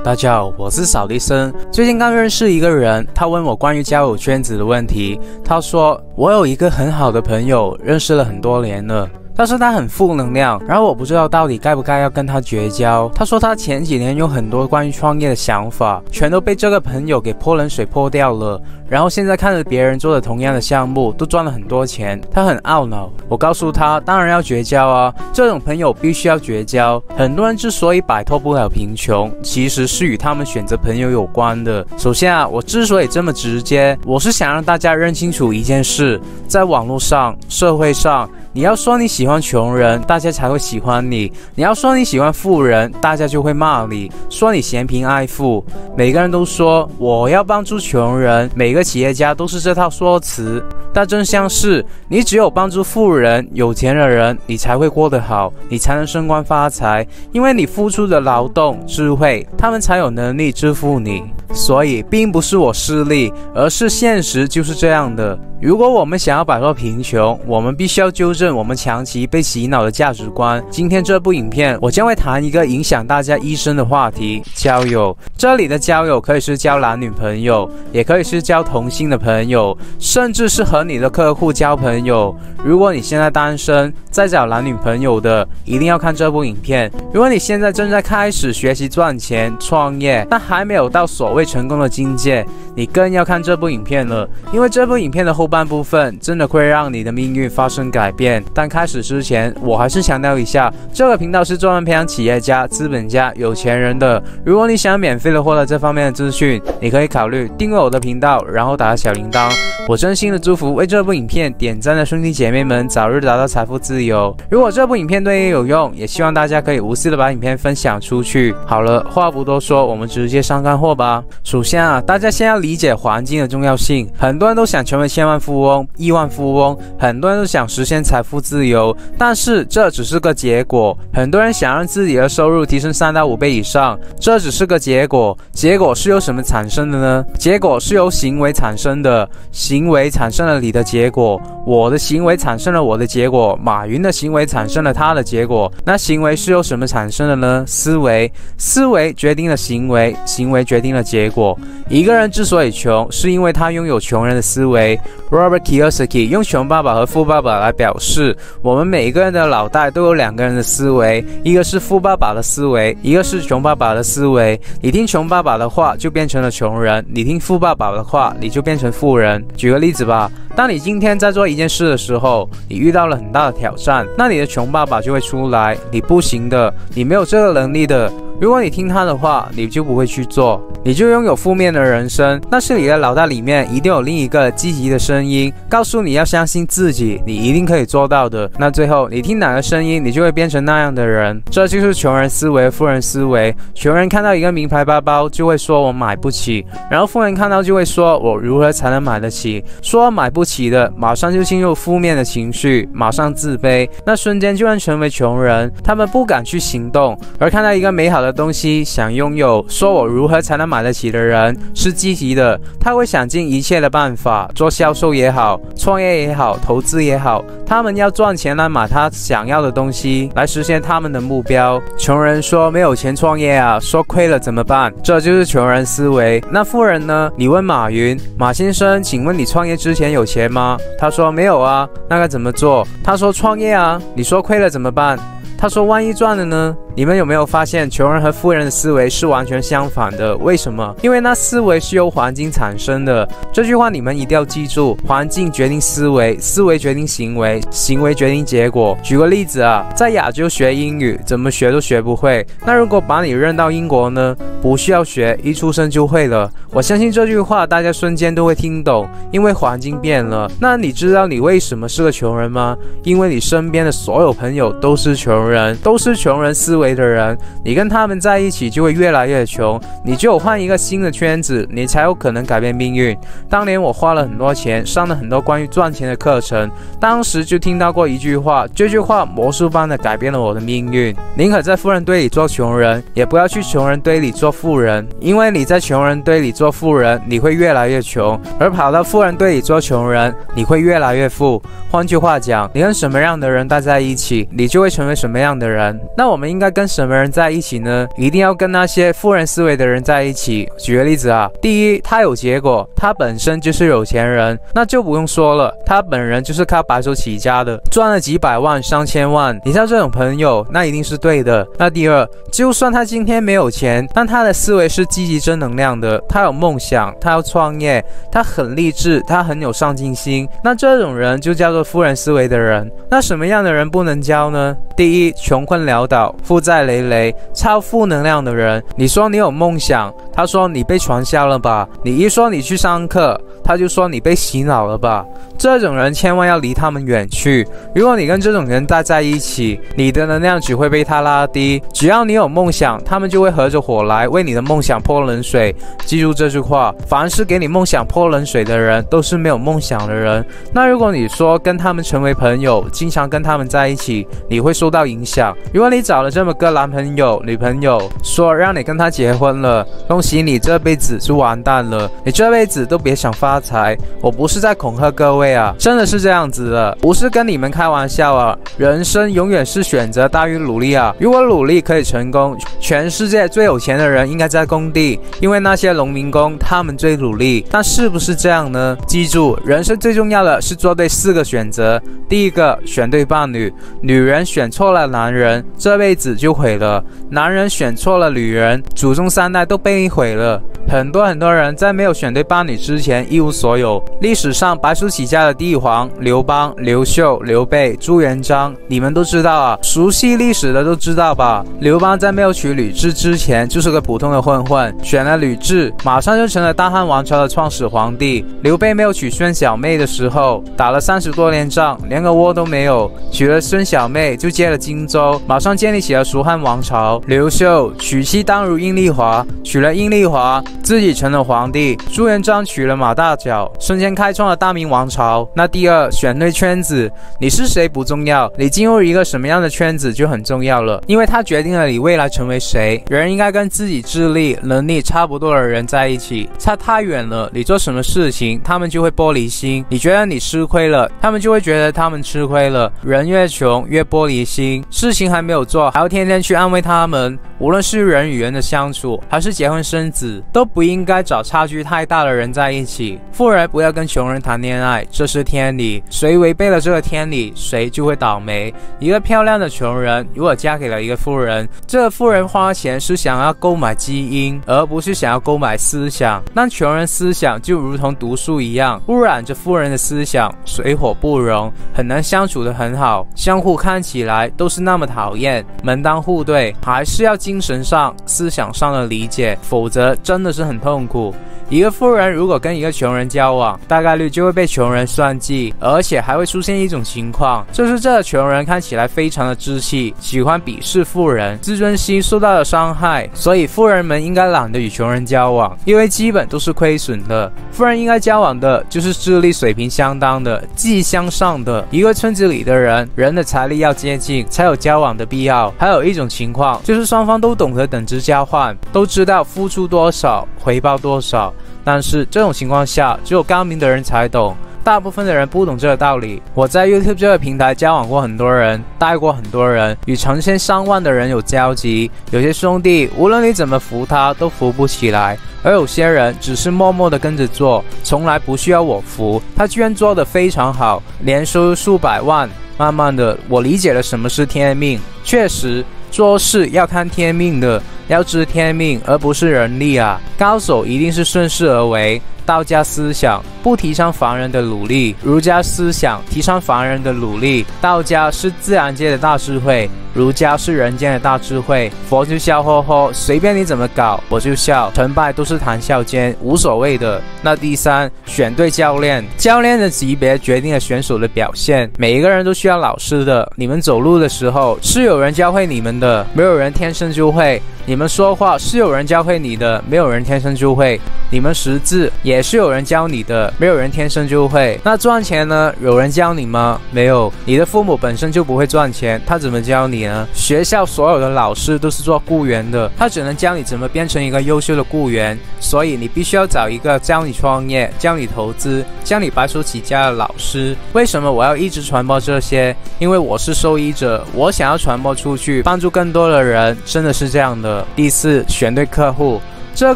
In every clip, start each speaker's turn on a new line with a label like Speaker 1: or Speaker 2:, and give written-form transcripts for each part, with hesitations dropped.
Speaker 1: 大家好，我是扫地僧。最近刚认识一个人，他问我关于交友圈子的问题。他说我有一个很好的朋友，认识了很多年了，但是他很负能量，然后我不知道到底该不该要跟他绝交。他说他前几年有很多关于创业的想法，全都被这个朋友给泼冷水泼掉了，然后现在看着别人做的同样的项目都赚了很多钱，他很懊恼。我告诉他当然要绝交啊，这种朋友必须要绝交。很多人之所以摆脱不了贫穷，其实是与他们选择朋友有关的。首先啊，我之所以这么直接，我是想让大家认清楚一件事，在网络上、社会上，你要说你喜欢穷人，大家才会喜欢你；你要说你喜欢富人，大家就会骂你，说你嫌贫爱富。每个人都说我要帮助穷人，每个企业家都是这套说辞。但真相是，你只有帮助富人、有钱的人，你才会过得好，你才能升官发财，因为你付出的劳动、智慧，他们才有能力支付你。所以并不是我势利，而是现实就是这样的。如果我们想要摆脱贫穷，我们必须要纠正我们长期被洗脑的价值观。今天这部影片，我将会谈一个影响大家一生的话题——交友。这里的交友可以是交男女朋友，也可以是交同性的朋友，甚至是和你的客户交朋友。如果你现在单身，在找男女朋友的，一定要看这部影片。如果你现在正在开始学习赚钱、创业，但还没有到所谓成功的境界，你更要看这部影片了，因为这部影片的后半部分真的会让你的命运发生改变。但开始之前，我还是强调一下，这个频道是专门培养企业家、资本家、有钱人的。如果你想免费的获得这方面的资讯，你可以考虑订阅我的频道，然后打开小铃铛。我真心的祝福为这部影片点赞的兄弟姐妹们早日达到财富自由。如果这部影片对你有用，也希望大家可以无私的把影片分享出去。好了，话不多说，我们直接上干货吧。首先啊，大家先要理解环境的重要性。很多人都想成为千万富翁、亿万富翁，很多人都想实现财富自由，但是这只是个结果。很多人想让自己的收入提升3到5倍以上，这只是个结果。结果是由什么产生的呢？结果是由行为产生的，行为产生了你的结果，我的行为产生了我的结果，马云的行为产生了他的结果。那行为是由什么产生的呢？思维，思维决定了行为，行为决定了结果。一个人之所以穷，是因为他拥有穷人的思维。Robert Kiyosaki 用穷爸爸和富爸爸来表示，我们每一个人的脑袋都有2个人的思维，一个是富爸爸的思维，一个是穷爸爸的思维。你听穷爸爸的话，就变成了穷人；你听富爸爸的话，你就变成富人。举个例子吧，当你今天在做一件事的时候，你遇到了很大的挑战，那你的穷爸爸就会出来，你不行的，你没有这个能力的。如果你听他的话，你就不会去做，你就拥有负面的人生。但是你的脑袋里面一定有另一个积极的声音，告诉你要相信自己，你一定可以做到的。那最后你听哪个声音，你就会变成那样的人。这就是穷人思维、富人思维。穷人看到一个名牌包包就会说我买不起，然后富人看到就会说我如何才能买得起。说买不起的，马上就进入负面的情绪，马上自卑，那瞬间就能成为穷人。他们不敢去行动，而看到一个美好的东西想拥有，说我如何才能买得起的人是积极的，他会想尽一切的办法，做销售也好，创业也好，投资也好，他们要赚钱来买他想要的东西，来实现他们的目标。穷人说没有钱创业啊，说亏了怎么办？这就是穷人思维。那富人呢？你问马云，马先生，请问你创业之前有钱吗？他说没有啊，那该怎么做？他说创业啊。你说亏了怎么办？他说万一赚了呢？你们有没有发现穷人和富人的思维是完全相反的？为什么？因为那思维是由环境产生的。这句话你们一定要记住，环境决定思维，思维决定行为，行为决定结果。举个例子啊，在亚洲学英语怎么学都学不会，那如果把你扔到英国呢？不需要学，一出生就会了。我相信这句话大家瞬间都会听懂，因为环境变了。那你知道你为什么是个穷人吗？因为你身边的所有朋友都是穷人，都是穷人思维的人，你跟他们在一起就会越来越穷。你只有换一个新的圈子，你才有可能改变命运。当年我花了很多钱，上了很多关于赚钱的课程，当时就听到过一句话，这句话魔术般的改变了我的命运。宁可在富人堆里做穷人，也不要去穷人堆里做富人，因为你在穷人堆里做富人，你会越来越穷，而跑到富人堆里做穷人，你会越来越富。换句话讲，你跟什么样的人待在一起，你就会成为什么样样的人。那我们应该跟什么人在一起呢？一定要跟那些富人思维的人在一起。举个例子啊，第一，他有结果，他本身就是有钱人，那就不用说了，他本人就是靠白手起家的，赚了几百万、上千万。你像这种朋友，那一定是对的。那第二，就算他今天没有钱，但他的思维是积极正能量的，他有梦想，他要创业，他很励志，他很有上进心，那这种人就叫做富人思维的人。那什么样的人不能交呢？第一，穷困潦倒、负债累累、超负能量的人。你说你有梦想，他说你被传销了吧？你一说你去上课，他就说你被洗脑了吧？这种人千万要离他们远去。如果你跟这种人待在一起，你的能量只会被他拉低。只要你有梦想，他们就会合着伙来为你的梦想泼冷水。记住这句话，凡是给你梦想泼冷水的人，都是没有梦想的人。那如果你说跟他们成为朋友，经常跟他们在一起，你会受到影响。如果你找了这么个男朋友、女朋友，说让你跟他结婚了，恭喜你这辈子就完蛋了，你这辈子都别想发财。我不是在恐吓各位啊，真的是这样子的，不是跟你们开玩笑啊。人生永远是选择大于努力啊。如果努力可以成功，全世界最有钱的人应该在工地，因为那些农民工他们最努力。但是不是这样呢？记住，人生最重要的是做对4个选择。第一个，选对伴侣。女人选错了男人，这辈子就毁了；男人选错了女人，祖宗3代都被你毁了。很多人在没有选对伴侣之前一无所有。历史上白手起家的帝皇刘邦、刘秀、刘备、朱元璋，你们都知道啊，熟悉历史的都知道吧？刘邦在没有娶吕雉之前就是个普通的混混，选了吕雉，马上就成了大汉王朝的创始皇帝。刘备没有娶孙小妹的时候，打了30多年仗，连个窝都没有，娶了孙小妹就接了荆州，马上建立起了蜀汉王朝。刘秀娶妻当如阴丽华，娶了阴丽华，自己成了皇帝。朱元璋娶了马大脚，瞬间开创了大明王朝。那第二，选对圈子。你是谁不重要，你进入一个什么样的圈子就很重要了，因为它决定了你未来成为谁。人应该跟自己智力、能力差不多的人在一起，差太远了，你做什么事情，他们就会玻璃心。你觉得你吃亏了，他们就会觉得他们吃亏了。人越穷越玻璃心，事情还没有做，还要天天去安慰他们。无论是人与人的相处，还是结婚生子，都不应该找差距太大的人在一起。富人不要跟穷人谈恋爱，这是天理，谁违背了这个天理，谁就会倒霉。一个漂亮的穷人如果嫁给了一个富人，这个富人花钱是想要购买基因，而不是想要购买思想。但穷人思想就如同毒素一样，污染着富人的思想，水火不容，很难相处得很好，相互看起来都是那么讨厌，门当户对。还是要精神上、思想上的理解，否则真的是很痛苦。一个富人如果跟一个穷人交往，大概率就会被穷人算计，而且还会出现一种情况，就是这个穷人看起来非常的知气，喜欢鄙视富人，自尊心受到了伤害，所以富人们应该懒得与穷人交往，因为基本都是亏损的。富人应该交往的就是智力水平相当的、积极向上的。一个村子里的人，人的财力要接近，才有交往的必要。还有一种情况，就是双方都懂得等值交换，都知道付出多少，回报多少。但是这种情况下，只有高明的人才懂，大部分的人不懂这个道理。我在 YouTube 这个平台交往过很多人，带过很多人，与成千上万的人有交集。有些兄弟，无论你怎么扶他，都扶不起来；而有些人只是默默地跟着做，从来不需要我扶，他居然做得非常好，年收入数百万。慢慢的，我理解了什么是天命。确实，做事要看天命的，要知天命，而不是人力啊。高手一定是顺势而为。道家思想不提倡凡人的努力，儒家思想提倡凡人的努力。道家是自然界的大智慧，儒家是人间的大智慧。佛就笑呵呵，随便你怎么搞，我就笑，成败都是谈笑间，无所谓的。那第三，选对教练。教练的级别决定了选手的表现。每一个人都需要老师的，你们走路的时候是有人教会你们的，没有人天生就会。你们们说话是有人教会你的，没有人天生就会。你们识字也是有人教你的，没有人天生就会。那赚钱呢？有人教你吗？没有。你的父母本身就不会赚钱，他怎么教你呢？学校所有的老师都是做雇员的，他只能教你怎么变成一个优秀的雇员。所以你必须要找一个教你创业、教你投资、教你白手起家的老师。为什么我要一直传播这些？因为我是受益者，我想要传播出去，帮助更多的人，真的是这样的。第四，选对客户。这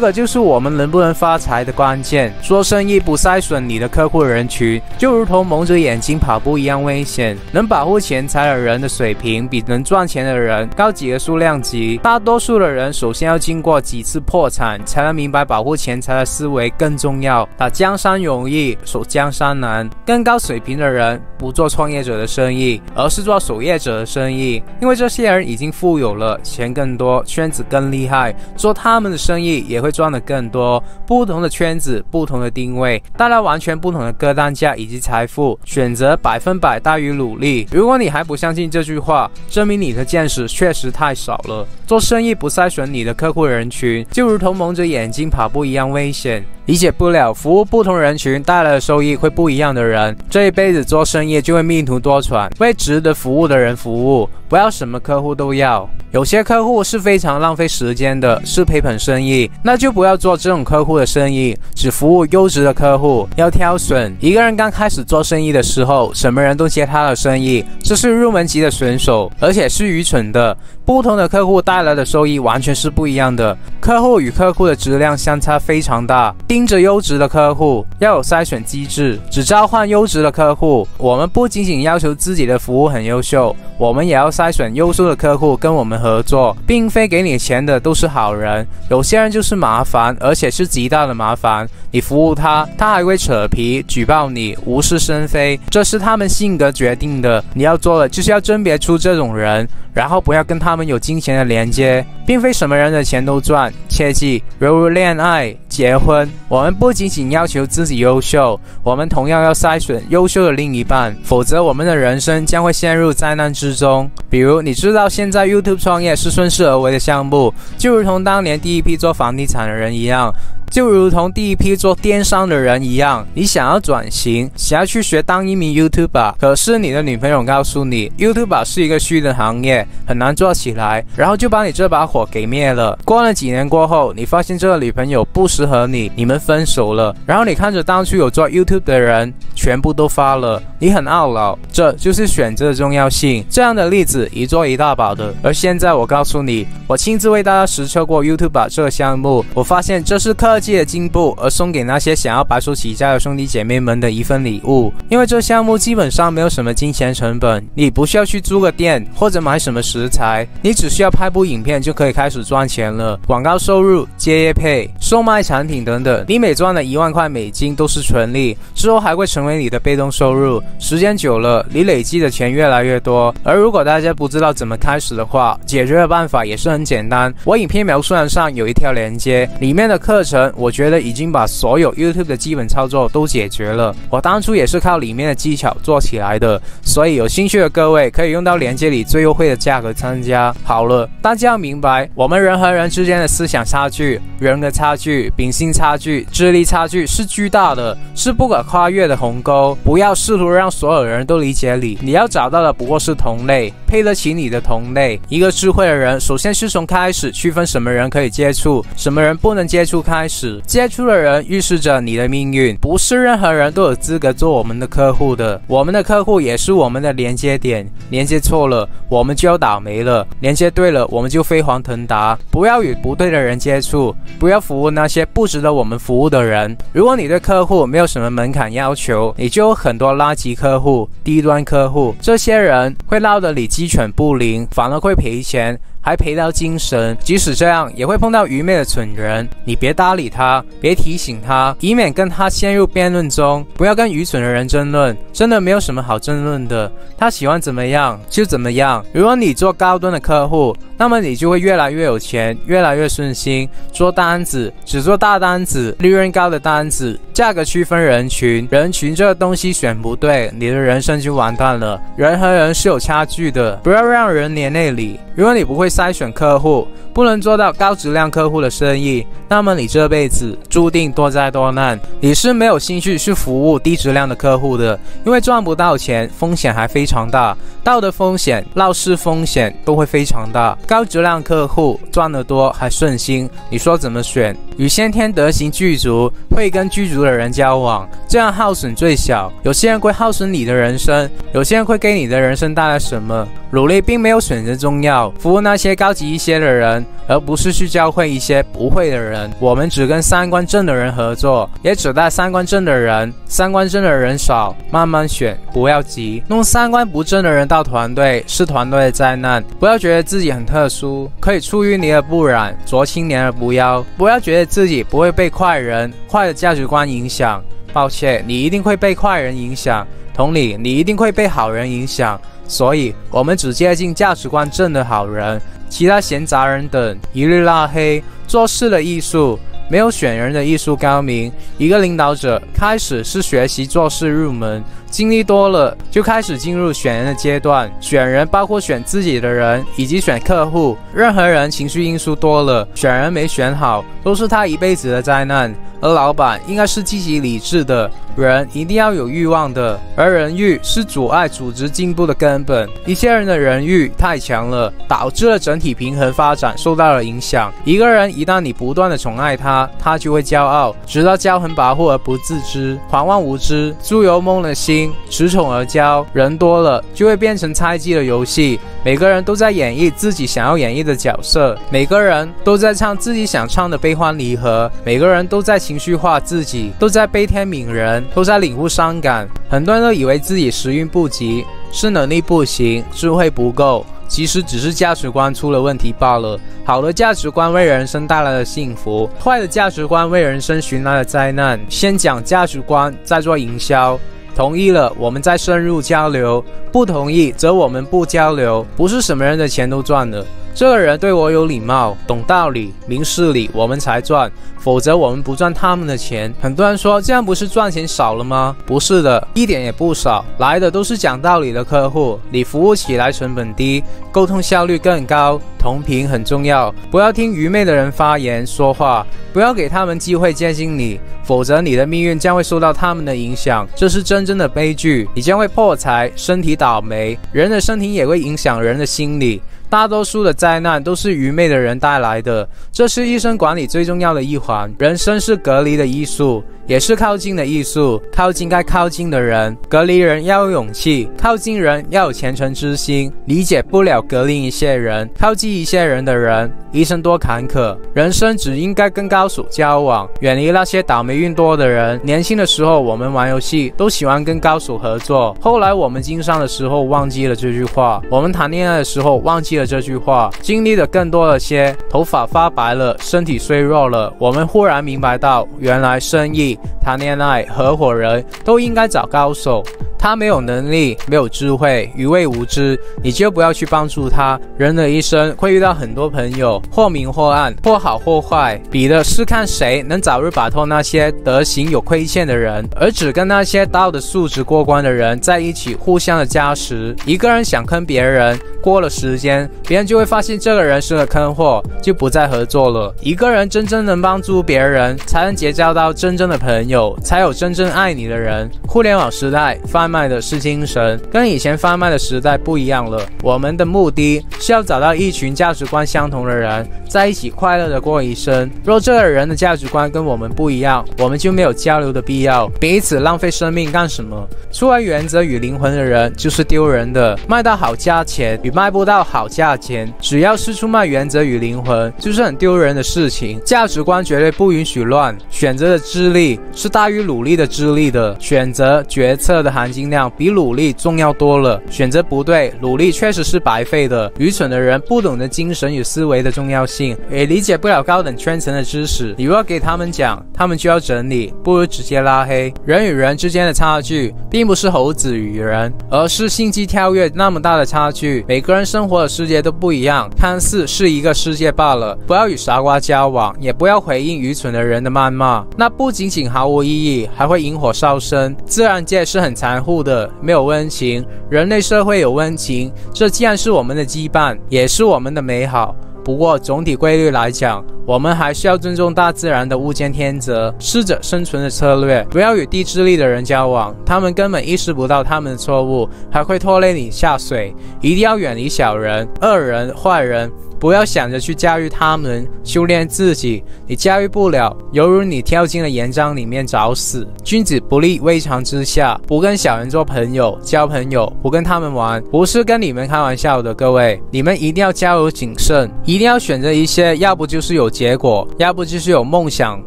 Speaker 1: 个就是我们能不能发财的关键。做生意不筛选你的客户人群，就如同蒙着眼睛跑步一样危险。能保护钱财的人的水平比能赚钱的人高几个数量级。大多数的人首先要经过几次破产，才能明白保护钱财的思维更重要。打江山容易，守江山难。更高水平的人不做创业者的生意，而是做守业者的生意，因为这些人已经富有了，钱更多，圈子更厉害，做他们的生意也会赚得更多。不同的圈子，不同的定位，带来完全不同的客单价以及财富。选择100%大于努力。如果你还不相信这句话，证明你的见识确实太少了。做生意不筛选你的客户人群，就如同蒙着眼睛跑步一样危险。理解不了服务不同人群带来的收益会不一样的人，这一辈子做生意就会命途多舛。为值得服务的人服务，不要什么客户都要。有些客户是非常浪费时间的，是赔本生意，那就不要做这种客户的生意，只服务优质的客户。要挑选。一个人刚开始做生意的时候，什么人都接他的生意，这是入门级的选手，而且是愚蠢的。不同的客户带来的收益完全是不一样的，客户与客户的质量相差非常大。盯着优质的客户，要有筛选机制，只召唤优质的客户。我们不仅仅要求自己的服务很优秀，我们也要筛选优秀的客户跟我们合作。并非给你钱的都是好人，有些人就是麻烦，而且是极大的麻烦。你服务他，他还会扯皮举报你，无事生非，这是他们性格决定的。你要做的就是要甄别出这种人，然后不要跟他们有金钱的连接，并非什么人的钱都赚。切记，犹如恋爱、结婚，我们不仅仅要求自己优秀，我们同样要筛选优秀的另一半，否则我们的人生将会陷入灾难之中。比如，你知道现在 YouTube 创业是顺势而为的项目，就如同当年第一批做房地产的人一样，就如同第一批做电商的人一样。你想要转型，想要去学当一名 YouTuber， 可是你的女朋友告诉你 YouTuber 是一个虚的行业，很难做起来，然后就把你这把火给灭了。过了几年过后，你发现这个女朋友不适合你，你们分手了，然后你看着当初有做 YouTube 的人全部都发了，你很懊恼。这就是选择的重要性，这样的例子一做一大把的。而现在我告诉你，我亲自为大家实测过 YouTuber 这个项目，我发现这是科技的进步，而送给那些想要白手起家的兄弟姐妹们的一份礼物。因为这项目基本上没有什么金钱成本，你不需要去租个店或者买什么食材，你只需要拍部影片就可以开始赚钱了。广告收入、接业配、售卖产品等等，你每赚的1万块美金都是纯利，之后还会成为你的被动收入。时间久了，你累积的钱越来越多。而如果大家不知道怎么开始的话，解决的办法也是很简单。我影片描述栏上有一条连接，里面的课程我觉得已经把所有 YouTube 的基本操作都解决了。我当初也是靠里面的技巧做起来的，所以有兴趣的各位可以用到连接里最优惠的价格参加。好了，大家要明白，我们人和人之间的思想差距、人格差距、秉性差距、智力差距是巨大的，是不可跨越的鸿沟。不要试图让所有人都理解你，你要找到的不过是同类，配得起你的同类。一个智慧的人，首先是从开始区分什么人可以接触，什么人不能接触开始。接触的人预示着你的命运，不是任何人都有资格做我们的客户的。我们的客户也是我们的连接点，连接错了，我们就要倒霉了；连接对了，我们就飞黄腾达。不要与不对的人接触，不要服务那些不值得我们服务的人。如果你对客户没有什么门槛要求，你就有很多垃圾客户、低端客户，这些人会闹得你鸡犬不宁，反而会赔钱，还赔到精神。即使这样，也会碰到愚昧的蠢人，你别搭理他，别提醒他，以免跟他陷入辩论中。不要跟愚蠢的人争论，真的没有什么好争论的，他喜欢怎么样就怎么样。如果你做高端的客户，那么你就会越来越有钱，越来越顺心，做单子只做大单子，利润高的单子，价格区分人群，人群这个东西选不对，你的人生就完蛋了。人和人是有差距的，不要让人连累你。如果你不会筛选客户，不能做到高质量客户的生意，那么你这辈子注定多灾多难。你是没有兴趣去服务低质量的客户的，因为赚不到钱，风险还非常大，道德风险、闹事风险都会非常大。高质量客户赚得多还顺心，你说怎么选？与先天德行具足、慧根具足的人交往，这样耗损最小。有些人会耗损你的人生，有些人会给你的人生带来什么？努力并没有选择重要，服务那些高级一些的人，而不是去教会一些不会的人。我们只跟三观正的人合作，也只带三观正的人。三观正的人少，慢慢选，不要急。弄三观不正的人到团队，是团队的灾难。不要觉得自己很特殊，可以出淤泥而不染，濯清涟而不妖。不要觉得自己不会被坏人、坏的价值观影响。抱歉，你一定会被坏人影响，同理，你一定会被好人影响。所以我们只接近价值观正的好人，其他闲杂人等一律拉黑。做事的艺术没有选人的艺术高明。一个领导者开始是学习做事入门，经历多了就开始进入选人的阶段。选人包括选自己的人以及选客户。任何人情绪因素多了，选人没选好，都是他一辈子的灾难。而老板应该是积极理智的人，一定要有欲望的，而人欲是阻碍组织进步的根本。一些人的人欲太强了，导致了整体平衡发展受到了影响。一个人一旦你不断的宠爱他，他就会骄傲，直到骄横跋扈而不自知，狂妄无知。猪油蒙了心，恃宠而骄。人多了就会变成猜忌的游戏，每个人都在演绎自己想要演绎的角色，每个人都在唱自己想唱的悲欢离合，每个人都在情绪化自己，都在悲天悯人，都在领悟伤感。很多人都以为自己时运不及，是能力不行，智慧不够，其实只是价值观出了问题罢了。好的价值观为人生带来了幸福，坏的价值观为人生寻来了灾难。先讲价值观，再做营销。同意了，我们再深入交流；不同意，则我们不交流。不是什么人的钱都赚了。这个人对我有礼貌，懂道理，明事理，我们才赚，否则我们不赚他们的钱。很多人说这样不是赚钱少了吗？不是的，一点也不少，来的都是讲道理的客户，你服务起来成本低，沟通效率更高。同频很重要，不要听愚昧的人发言说话，不要给他们机会接近你，否则你的命运将会受到他们的影响，这是真正的悲剧。你将会破财，身体倒霉，人的身体也会影响人的心理。大多数的灾难都是愚昧的人带来的，这是一生管理最重要的一环。人生是隔离的艺术，也是靠近的艺术。靠近该靠近的人，隔离人要有勇气，靠近人要有虔诚之心。理解不了隔离一些人，靠近一些人的人，一生多坎坷。人生只应该跟高手交往，远离那些倒霉运多的人。年轻的时候我们玩游戏都喜欢跟高手合作，后来我们经商的时候忘记了这句话，我们谈恋爱的时候忘记了这句话，经历的更多了些，头发发白了，身体衰弱了，我们忽然明白到，原来生意、谈恋爱、合伙人都应该找高手。他没有能力，没有智慧，愚昧无知，你就不要去帮助他。人的一生会遇到很多朋友，或明或暗，或好或坏，比的是看谁能早日摆脱那些德行有亏欠的人，而只跟那些道德素质过关的人在一起，互相的加持。一个人想坑别人，过了时间，别人就会发现这个人是个坑货，就不再合作了。一个人真正能帮助别人，才能结交到真正的朋友，才有真正爱你的人。互联网时代贩卖的是精神，跟以前贩卖的时代不一样了。我们的目的是要找到一群价值观相同的人，在一起快乐的过一生。若这个人的价值观跟我们不一样，我们就没有交流的必要，彼此浪费生命干什么？出来原则与灵魂的人就是丢人的，卖到好价钱与卖不到好价钱，只要是出卖原则与灵魂，就是很丢人的事情。价值观绝对不允许乱，选择的智力是大于努力的智力的。选择决策的含金量比努力重要多了。选择不对，努力确实是白费的。愚蠢的人不懂得精神与思维的重要性，也理解不了高等圈层的知识。你若给他们讲，他们就要整理，不如直接拉黑。人与人之间的差距，并不是猴子与人，而是星际跳跃那么大的差距。每个人生活的世界都不一样，看似是一个世界罢了。不要与傻瓜交往，也不要回应愚蠢的人的谩骂，那不仅仅毫无意义，还会引火烧身。自然界是很残酷的，没有温情，人类社会有温情，这既然是我们的羁绊，也是我们的美好。不过总体规律来讲，我们还是要尊重大自然的物竞天择，适者生存的策略。不要与低智力的人交往，他们根本意识不到他们的错误，还会拖累你下水。一定要远离小人、恶人、坏人，不要想着去驾驭他们，修炼自己，你驾驭不了，犹如你跳进了岩浆里面找死。君子不立危墙之下，不跟小人做朋友，交朋友不跟他们玩，不是跟你们开玩笑的。各位，你们一定要交友谨慎，一定要选择一些要不就是有结果，要不就是有梦想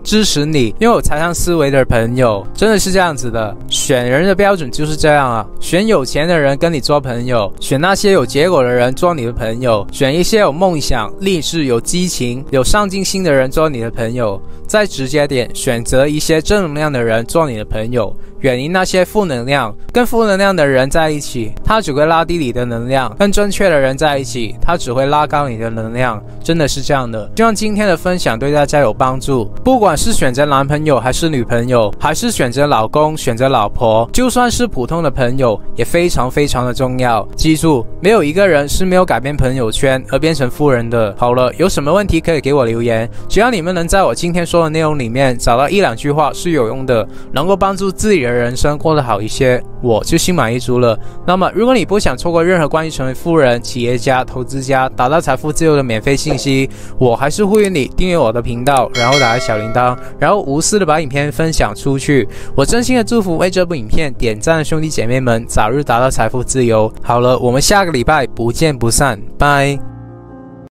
Speaker 1: 支持你，拥有财商思维的朋友。真的是这样子的，选人的标准就是这样啊，选有钱的人跟你做朋友，选那些有结果的人做你的朋友，选一些有梦想、励志、有激情、有上进心的人做你的朋友。再直接点，选择一些正能量的人做你的朋友，远离那些负能量。跟负能量的人在一起，他只会拉低你的能量；跟正确的人在一起，他只会拉高你的能量。真的是这样的。希望今天的分享对大家有帮助。不管是选择男朋友还是女朋友，还是选择老公、选择老婆，就算是普通的朋友，也非常非常的重要。记住，没有一个人是没有改变朋友圈而变成富人的。好了，有什么问题可以给我留言，只要你们能在我今天说的内容里面找到一两句话是有用的，能够帮助自己的人生过得好一些，我就心满意足了。那么如果你不想错过任何关于成为富人、企业家、投资家、达到财富自由的免费信息，我还是呼吁你订阅我的频道，然后打开小铃铛，然后无私的把影片分享出去。我真心的祝福为这部影片点赞的兄弟姐妹们早日达到财富自由。好了，我们下个礼拜不见不散，拜。